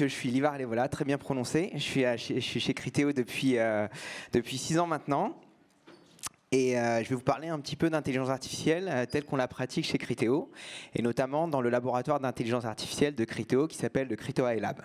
je suis Livar Levola, très bien prononcé. Je suis chez Criteo depuis 6 ans maintenant. Et je vais vous parler un petit peu d'intelligence artificielle telle qu'on la pratique chez Criteo, et notamment dans le laboratoire d'intelligence artificielle de Criteo qui s'appelle le Criteo AI Lab.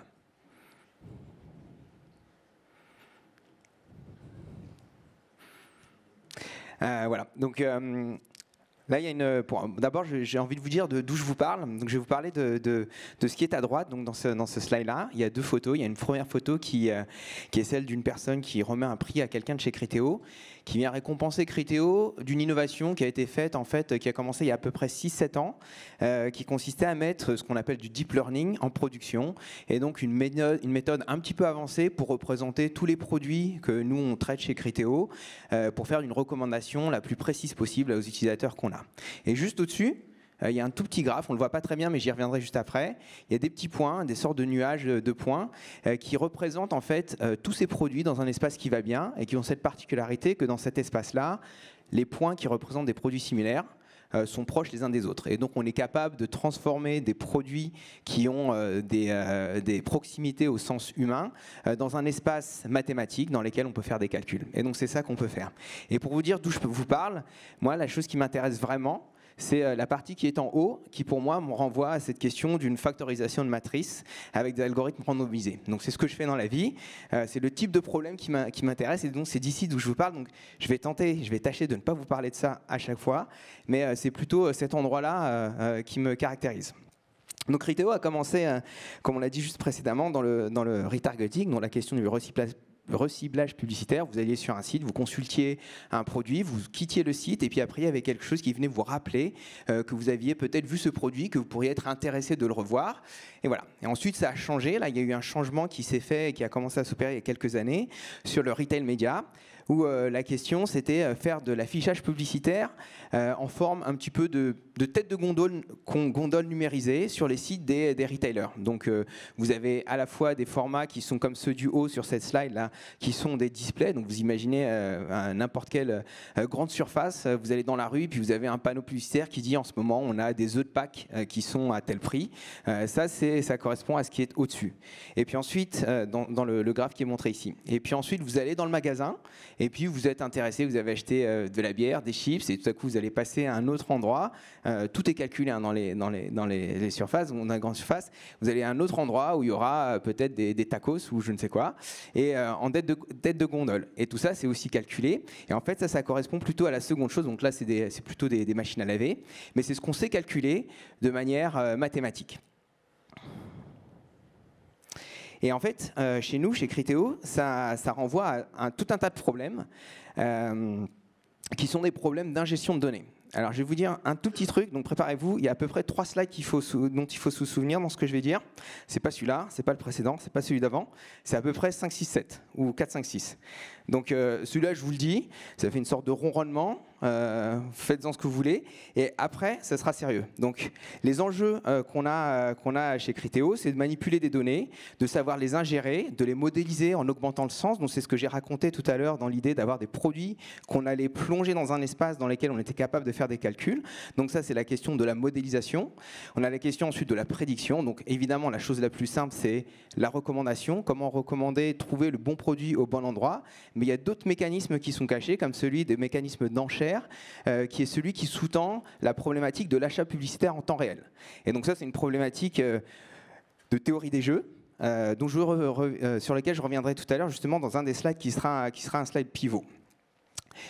Voilà, donc là, il y a une. D'abord, j'ai envie de vous dire d'où je vous parle. Donc, je vais vous parler de ce qui est à droite. Donc, dans ce slide-là, il y a 2 photos. Il y a une première photo qui est celle d'une personne qui remet un prix à quelqu'un de chez Criteo, qui vient récompenser Criteo d'une innovation qui a été faite, en fait, qui a commencé il y a à peu près 6-7 ans, qui consistait à mettre ce qu'on appelle du deep learning en production, et donc une méthode un petit peu avancée pour représenter tous les produits que nous, on traite chez Criteo, pour faire une recommandation la plus précise possible aux utilisateurs qu'on a. Et juste au-dessus, il y a un tout petit graphe, on ne le voit pas très bien, mais j'y reviendrai juste après. Il y a des petits points, des sortes de nuages de points qui représentent en fait tous ces produits dans un espace qui va bien et qui ont cette particularité que dans cet espace-là, les points qui représentent des produits similaires sont proches les uns des autres. Et donc, on est capable de transformer des produits qui ont des proximités au sens humain dans un espace mathématique dans lequel on peut faire des calculs. Et donc, c'est ça qu'on peut faire. Et pour vous dire d'où je vous parle, moi, la chose qui m'intéresse vraiment, c'est la partie qui est en haut, qui pour moi me renvoie à cette question d'une factorisation de matrices avec des algorithmes randomisés. Donc c'est ce que je fais dans la vie, c'est le type de problème qui m'intéresse, et donc c'est d'ici d'où je vous parle. Donc je vais tâcher de ne pas vous parler de ça à chaque fois, mais c'est plutôt cet endroit-là qui me caractérise. Donc Criteo a commencé, comme on l'a dit juste précédemment, dans le retargeting, dans la question du reciblage publicitaire. Vous alliez sur un site, vous consultiez un produit, vous quittiez le site, et puis après il y avait quelque chose qui venait vous rappeler que vous aviez peut-être vu ce produit, que vous pourriez être intéressé de le revoir. Et voilà. Et ensuite ça a changé. Là, il y a eu un changement qui s'est fait et qui a commencé à s'opérer il y a quelques années sur le retail média, où la question c'était faire de l'affichage publicitaire en forme un petit peu de tête de gondole numérisée sur les sites des retailers. Donc vous avez à la fois des formats qui sont comme ceux du haut sur cette slide là, qui sont des displays. Donc vous imaginez n'importe quelle grande surface, vous allez dans la rue puis vous avez un panneau publicitaire qui dit en ce moment on a des œufs de Pâques qui sont à tel prix. Ça correspond à ce qui est au-dessus. Et puis ensuite dans le graphe qui est montré ici. Et puis ensuite vous allez dans le magasin et puis vous êtes intéressé, vous avez acheté de la bière, des chips, et tout à coup vous allez passer à un autre endroit. Tout est calculé dans les surfaces, dans la grande surface. Vous allez à un autre endroit où il y aura peut-être des tacos ou je ne sais quoi, et en tête de gondole. Et tout ça, c'est aussi calculé. Et en fait, ça correspond plutôt à la seconde chose. Donc là, c'est plutôt des machines à laver, mais c'est ce qu'on sait calculer de manière mathématique. Et en fait, chez nous, chez Criteo, ça renvoie à tout un tas de problèmes qui sont des problèmes d'ingestion de données. Alors, je vais vous dire un tout petit truc, donc préparez-vous. Il y a à peu près 3 slides dont il faut se souvenir dans ce que je vais dire. C'est pas celui-là, c'est pas le précédent, c'est pas celui d'avant. C'est à peu près 5, 6, 7 ou 4, 5, 6. Donc celui-là, je vous le dis, ça fait une sorte de ronronnement. Faites-en ce que vous voulez. Et après, ça sera sérieux. Donc, les enjeux qu'on a chez Criteo, c'est de manipuler des données, de savoir les ingérer, de les modéliser en augmentant le sens. Donc, c'est ce que j'ai raconté tout à l'heure dans l'idée d'avoir des produits qu'on allait plonger dans un espace dans lequel on était capable de faire des calculs. Donc, ça, c'est la question de la modélisation. On a la question ensuite de la prédiction. Donc, évidemment, la chose la plus simple, c'est la recommandation. Comment recommander, trouver le bon produit au bon endroit. Mais il y a d'autres mécanismes qui sont cachés, comme celui des mécanismes d'enchère, qui est celui qui sous-tend la problématique de l'achat publicitaire en temps réel. Et donc ça, c'est une problématique de théorie des jeux, sur laquelle je reviendrai tout à l'heure, justement, dans un des slides qui sera un slide pivot.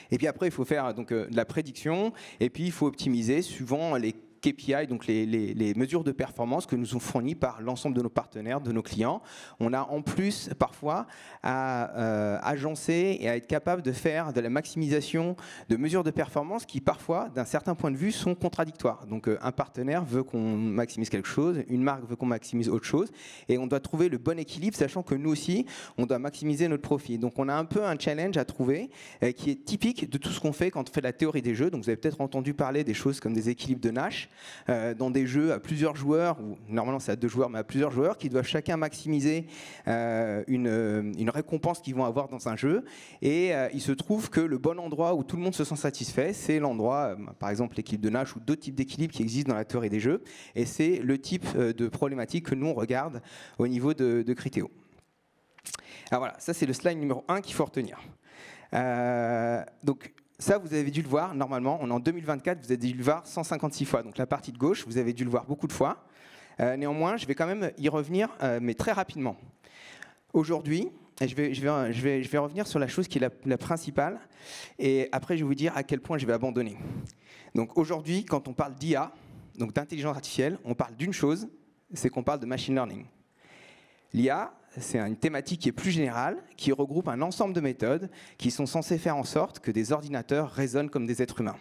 Et puis après, il faut faire de la prédiction, et puis il faut optimiser suivant les KPI, donc les mesures de performance que nous ont fournies par l'ensemble de nos partenaires, de nos clients. On a en plus parfois à agencer et à être capable de faire de la maximisation de mesures de performance qui parfois, d'un certain point de vue, sont contradictoires. Donc un partenaire veut qu'on maximise quelque chose, une marque veut qu'on maximise autre chose, et on doit trouver le bon équilibre, sachant que nous aussi, on doit maximiser notre profit. Donc on a un peu un challenge à trouver qui est typique de tout ce qu'on fait quand on fait de la théorie des jeux. Donc vous avez peut-être entendu parler des choses comme des équilibres de Nash. dans des jeux à plusieurs joueurs, ou normalement c'est à 2 joueurs, mais à plusieurs joueurs, qui doivent chacun maximiser une récompense qu'ils vont avoir dans un jeu. Et il se trouve que le bon endroit où tout le monde se sent satisfait, c'est l'endroit, par exemple l'équilibre de Nash ou d'autres types d'équilibres qui existent dans la théorie des jeux. Et c'est le type de problématique que nous on regarde au niveau de Criteo. Alors voilà, ça c'est le slide numéro 1 qu'il faut retenir. Donc ça, vous avez dû le voir, normalement, on est en 2024, vous avez dû le voir 156 fois. Donc la partie de gauche, vous avez dû le voir beaucoup de fois. Néanmoins, je vais quand même y revenir, mais très rapidement. Aujourd'hui, je vais revenir sur la chose qui est la principale, et après je vais vous dire à quel point je vais abandonner. Donc aujourd'hui, quand on parle d'IA, donc d'intelligence artificielle, on parle d'une chose, c'est qu'on parle de machine learning. L'IA, c'est une thématique qui est plus générale, qui regroupe un ensemble de méthodes qui sont censées faire en sorte que des ordinateurs raisonnent comme des êtres humains.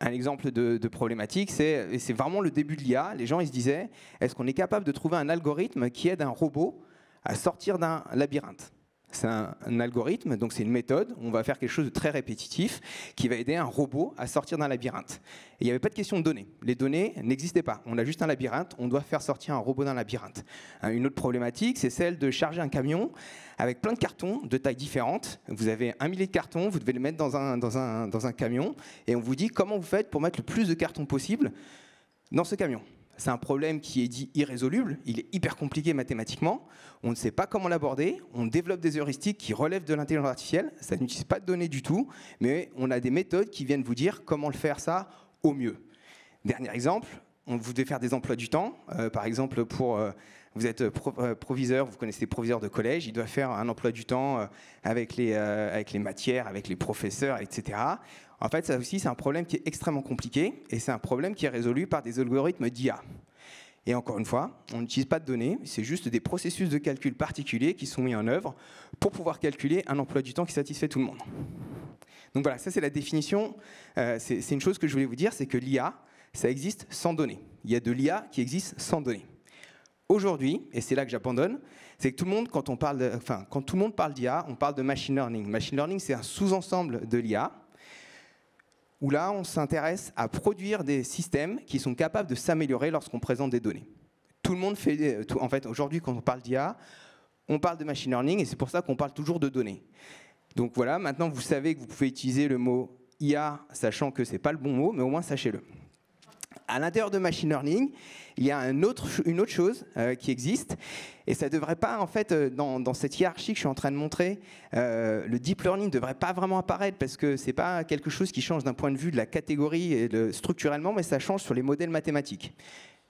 Un exemple de problématique, c'est vraiment le début de l'IA. Les gens ils se disaient, est-ce qu'on est capable de trouver un algorithme qui aide un robot à sortir d'un labyrinthe? C'est un algorithme, donc c'est une méthode, on va faire quelque chose de très répétitif qui va aider un robot à sortir d'un labyrinthe. Et il n'y avait pas de question de données. Les données n'existaient pas. On a juste un labyrinthe, on doit faire sortir un robot d'un labyrinthe. Une autre problématique, c'est celle de charger un camion avec plein de cartons de tailles différentes. Vous avez 1 millier de cartons, vous devez les mettre dans un camion, et on vous dit comment vous faites pour mettre le plus de cartons possible dans ce camion. C'est un problème qui est dit irrésoluble, il est hyper compliqué mathématiquement, on ne sait pas comment l'aborder, on développe des heuristiques qui relèvent de l'intelligence artificielle, ça n'utilise pas de données du tout, mais on a des méthodes qui viennent vous dire comment le faire ça au mieux. Dernier exemple, vous devez faire des emplois du temps, par exemple vous êtes proviseur, vous connaissez les proviseurs de collège, il doit faire un emploi du temps avec les matières, avec les professeurs, etc. En fait, ça aussi, c'est un problème qui est extrêmement compliqué et c'est un problème qui est résolu par des algorithmes d'IA. Et encore une fois, on n'utilise pas de données, c'est juste des processus de calcul particuliers qui sont mis en œuvre pour pouvoir calculer un emploi du temps qui satisfait tout le monde. Donc voilà, ça c'est la définition. C'est une chose que je voulais vous dire, c'est que l'IA, ça existe sans données. Il y a de l'IA qui existe sans données. Aujourd'hui, et c'est là que j'abandonne, c'est que tout le monde, quand tout le monde parle d'IA, on parle de machine learning. Machine learning, c'est un sous-ensemble de l'IA, où là, on s'intéresse à produire des systèmes qui sont capables de s'améliorer lorsqu'on présente des données. Tout le monde fait... En fait, aujourd'hui, quand on parle d'IA, on parle de machine learning, et c'est pour ça qu'on parle toujours de données. Donc voilà, maintenant, vous savez que vous pouvez utiliser le mot IA, sachant que ce n'est pas le bon mot, mais au moins, sachez-le. À l'intérieur de machine learning, il y a une autre chose qui existe, et ça ne devrait pas, en fait, dans cette hiérarchie que je suis en train de montrer, le deep learning ne devrait pas vraiment apparaître, parce que ce n'est pas quelque chose qui change d'un point de vue de la catégorie et structurellement, mais ça change sur les modèles mathématiques.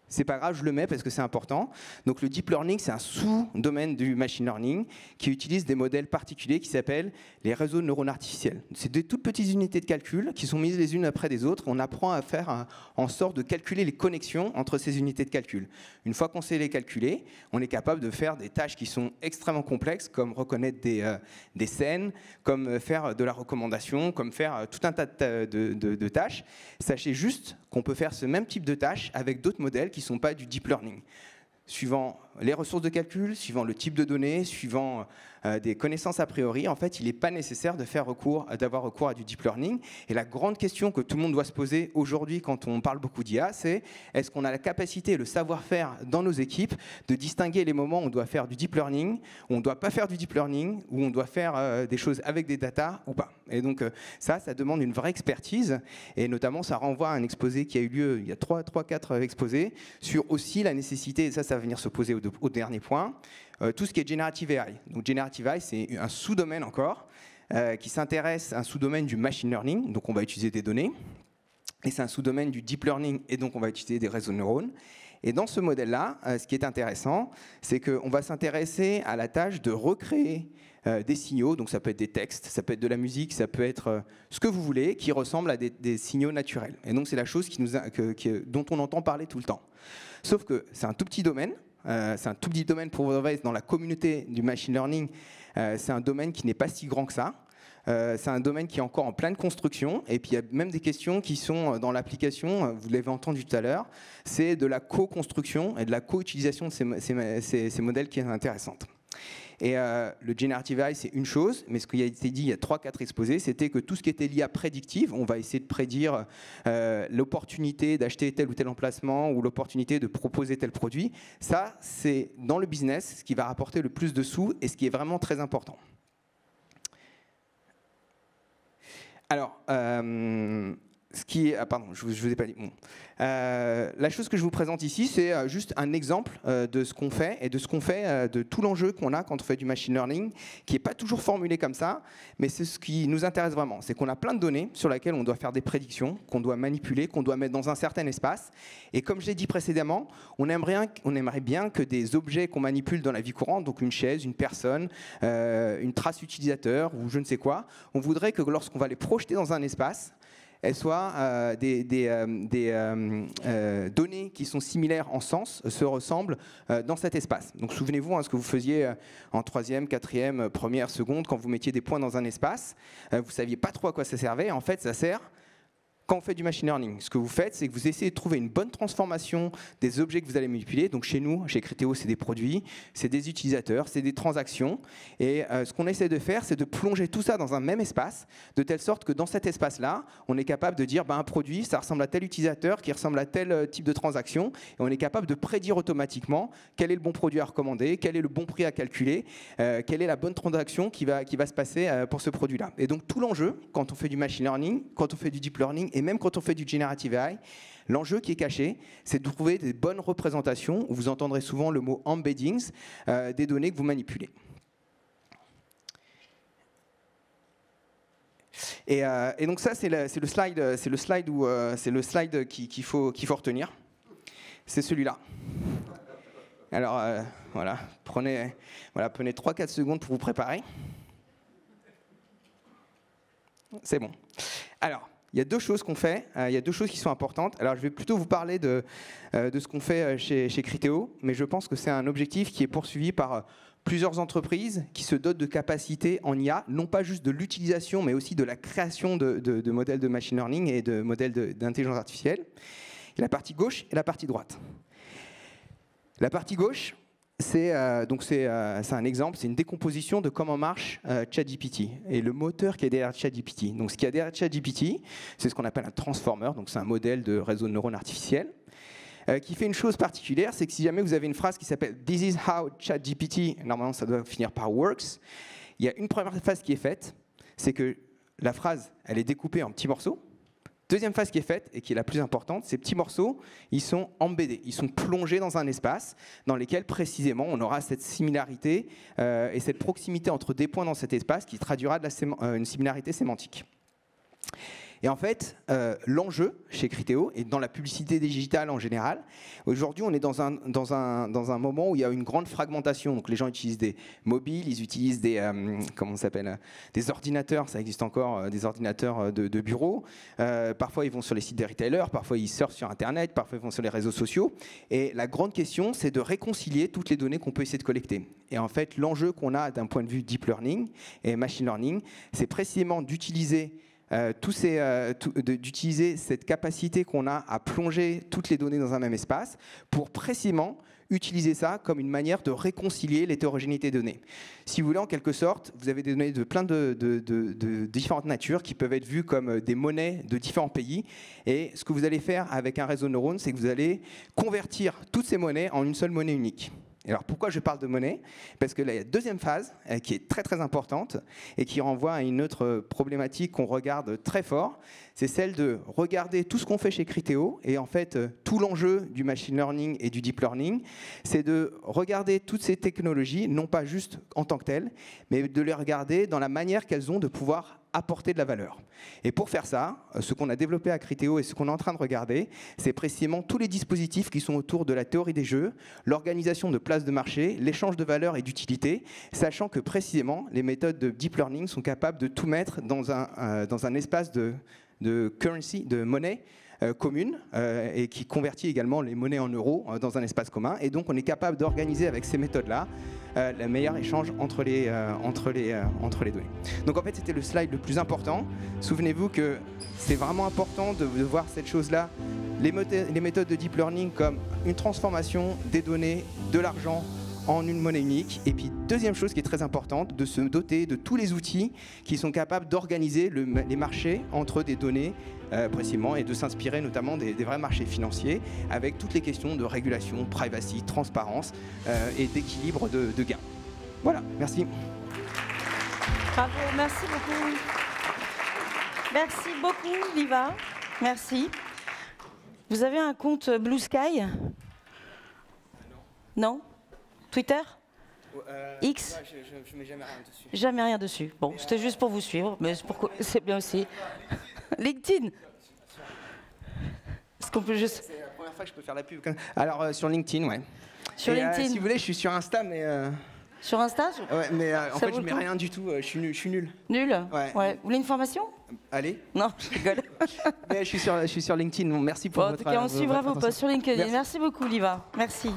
C'est pas grave, je le mets parce que c'est important. Donc le deep learning, c'est un sous-domaine du machine learning qui utilise des modèles particuliers qui s'appellent les réseaux de neurones artificiels. C'est des toutes petites unités de calcul qui sont mises les unes après les autres. On apprend à faire en sorte de calculer les connexions entre ces unités de calcul. Une fois qu'on sait les calculer, on est capable de faire des tâches qui sont extrêmement complexes, comme reconnaître des scènes, comme faire de la recommandation, comme faire tout un tas de tâches. Sachez juste qu'on peut faire ce même type de tâches avec d'autres modèles qui ne sont pas du deep learning. Suivant les ressources de calcul, suivant le type de données, suivant des connaissances a priori, en fait, il n'est pas nécessaire d'avoir recours à du deep learning. Et la grande question que tout le monde doit se poser aujourd'hui quand on parle beaucoup d'IA, c'est est-ce qu'on a la capacité et le savoir-faire dans nos équipes de distinguer les moments où on doit faire du deep learning, où on ne doit pas faire du deep learning, où on doit faire des choses avec des data ou pas. Et donc ça demande une vraie expertise, et notamment ça renvoie à un exposé qui a eu lieu, il y a 3-4 exposés, sur aussi la nécessité, et ça va venir se poser au dernier point, tout ce qui est Generative AI. Donc Generative AI, c'est un sous-domaine encore, qui s'intéresse à un sous-domaine du machine learning, donc on va utiliser des données, et c'est un sous-domaine du deep learning, et donc on va utiliser des réseaux de neurones. Et dans ce modèle-là, ce qui est intéressant, c'est qu'on va s'intéresser à la tâche de recréer des signaux, donc ça peut être des textes, ça peut être de la musique, ça peut être ce que vous voulez, qui ressemble à des signaux naturels. Et donc c'est la chose dont on entend parler tout le temps. Sauf que c'est un tout petit domaine, pour vous dire, dans la communauté du machine learning, c'est un domaine qui n'est pas si grand que ça. C'est un domaine qui est encore en pleine construction, et puis il y a même des questions qui sont dans l'application, vous l'avez entendu tout à l'heure, c'est de la co-construction et de la co-utilisation de ces modèles qui est intéressante. Et le Generative AI, c'est une chose, mais ce qui a été dit il y a 3-4 exposés, c'était que tout ce qui était l'IA prédictive, on va essayer de prédire l'opportunité d'acheter tel ou tel emplacement ou l'opportunité de proposer tel produit. Ça, c'est dans le business ce qui va rapporter le plus de sous et ce qui est vraiment très important. Alors, pardon, je vous ai pas dit. Bon. La chose que je vous présente ici, c'est juste un exemple de ce qu'on fait et de ce qu'on fait, de tout l'enjeu qu'on a quand on fait du machine learning, qui n'est pas toujours formulé comme ça, mais c'est ce qui nous intéresse vraiment. C'est qu'on a plein de données sur lesquelles on doit faire des prédictions, qu'on doit manipuler, qu'on doit mettre dans un certain espace. Et comme je l'ai dit précédemment, on aimerait bien que des objets qu'on manipule dans la vie courante, donc une chaise, une personne, une trace utilisateur ou je ne sais quoi, on voudrait que lorsqu'on va les projeter dans un espace, elles soient des données qui sont similaires en sens, se ressemblent dans cet espace. Donc souvenez-vous ce que vous faisiez en 3e, 4e, première, seconde, quand vous mettiez des points dans un espace, vous ne saviez pas trop à quoi ça servait. En fait, ça sert quand on fait du machine learning. Ce que vous faites, c'est que vous essayez de trouver une bonne transformation des objets que vous allez manipuler. Donc chez nous, chez Criteo, c'est des produits, c'est des utilisateurs, c'est des transactions. Et ce qu'on essaie de faire, c'est de plonger tout ça dans un même espace, de telle sorte que dans cet espace-là, on est capable de dire un produit, ça ressemble à tel utilisateur, qui ressemble à tel type de transaction. Et on est capable de prédire automatiquement quel est le bon produit à recommander, quel est le bon prix à calculer, quelle est la bonne transaction qui va se passer pour ce produit-là. Et donc tout l'enjeu, quand on fait du machine learning, quand on fait du deep learning, et même quand on fait du generative AI, l'enjeu qui est caché, c'est de trouver des bonnes représentations, où vous entendrez souvent le mot embeddings, des données que vous manipulez. Et donc ça, c'est le slide qu'il faut retenir. C'est celui-là. Alors voilà, prenez 3-4 secondes pour vous préparer. C'est bon. Alors, il y a deux choses qu'on fait, il y a deux choses qui sont importantes. Alors, je vais plutôt vous parler de ce qu'on fait chez Criteo, mais je pense que c'est un objectif qui est poursuivi par plusieurs entreprises qui se dotent de capacités en IA, non pas juste de l'utilisation, mais aussi de la création de modèles de machine learning et de modèles d'intelligence artificielle. Il y a la partie gauche et la partie droite. La partie gauche, c'est un exemple, c'est une décomposition de comment marche ChatGPT et le moteur qui est derrière ChatGPT. Donc, ce qu'il y a derrière ChatGPT, c'est ce qu'on appelle un transformer, donc c'est un modèle de réseau de neurones artificiels, qui fait une chose particulière, c'est que si jamais vous avez une phrase qui s'appelle « This is how ChatGPT », normalement ça doit finir par « works », il y a une première phase qui est faite, c'est que la phrase, elle est découpée en petits morceaux. Deuxième phase qui est faite, et qui est la plus importante, ces petits morceaux, ils sont embeddés, ils sont plongés dans un espace dans lequel précisément on aura cette similarité et cette proximité entre des points dans cet espace qui traduira une similarité sémantique. Et en fait, l'enjeu chez Criteo et dans la publicité digitale en général, aujourd'hui on est dans un moment où il y a une grande fragmentation. Donc les gens utilisent des mobiles, ils utilisent des des ordinateurs, ça existe encore, des ordinateurs de bureau. Parfois ils vont sur les sites des retailers, parfois ils surfent sur Internet, parfois ils vont sur les réseaux sociaux. Et la grande question, c'est de réconcilier toutes les données qu'on peut essayer de collecter. Et en fait, l'enjeu qu'on a d'un point de vue deep learning et machine learning, c'est précisément d'utiliser d'utiliser cette capacité qu'on a à plonger toutes les données dans un même espace pour précisément utiliser ça comme une manière de réconcilier l'hétérogénéité des données. Si vous voulez, en quelque sorte, vous avez des données de plein de différentes natures qui peuvent être vues comme des monnaies de différents pays. Et ce que vous allez faire avec un réseau de neurones, c'est que vous allez convertir toutes ces monnaies en une seule monnaie unique. Alors pourquoi je parle de monnaie? Parce que là, il y a une deuxième phase qui est très très importante et qui renvoie à une autre problématique qu'on regarde très fort. C'est celle de regarder tout ce qu'on fait chez Criteo. Et en fait, tout l'enjeu du machine learning et du deep learning, c'est de regarder toutes ces technologies, non pas juste en tant que telles, mais de les regarder dans la manière qu'elles ont de pouvoir apporter de la valeur. Et pour faire ça, ce qu'on a développé à Criteo et ce qu'on est en train de regarder, c'est précisément tous les dispositifs qui sont autour de la théorie des jeux, l'organisation de places de marché, l'échange de valeur et d'utilité, sachant que précisément les méthodes de deep learning sont capables de tout mettre dans un espace de currency, de monnaie commune et qui convertit également les monnaies en euros dans un espace commun. Et donc on est capable d'organiser avec ces méthodes-là le meilleur échange entre les données. Donc en fait c'était le slide le plus important. Souvenez-vous que c'est vraiment important de voir cette chose-là, les méthodes de deep learning comme une transformation des données, de l'argent en une monnaie unique. Et puis deuxième chose qui est très importante, de se doter de tous les outils qui sont capables d'organiser les marchés entre des données précisément et de s'inspirer notamment des vrais marchés financiers avec toutes les questions de régulation, privacy, transparence et d'équilibre de gains. Voilà, merci. Bravo, merci beaucoup. Merci beaucoup, Liva. Merci. Vous avez un compte Blue Sky? Non. Twitter? X? Je mets jamais rien dessus. Jamais rien dessus. Bon, c'était juste pour vous suivre, mais c'est bien aussi. LinkedIn? Est-ce qu'on peut juste... C'est la première fois que je peux faire la pub. Alors, sur LinkedIn, ouais. Sur LinkedIn? Si vous voulez, je suis sur Insta, mais... Sur Insta? Ouais, mais en fait, je mets rien du tout. Je suis nul. Nul? Ouais. Vous voulez une formation? Allez. Non, je rigole. Mais je suis sur LinkedIn. Bon, merci pour votre... En tout cas, on suivra vos posts sur Linkedin. Merci. Merci beaucoup, Liva. Merci.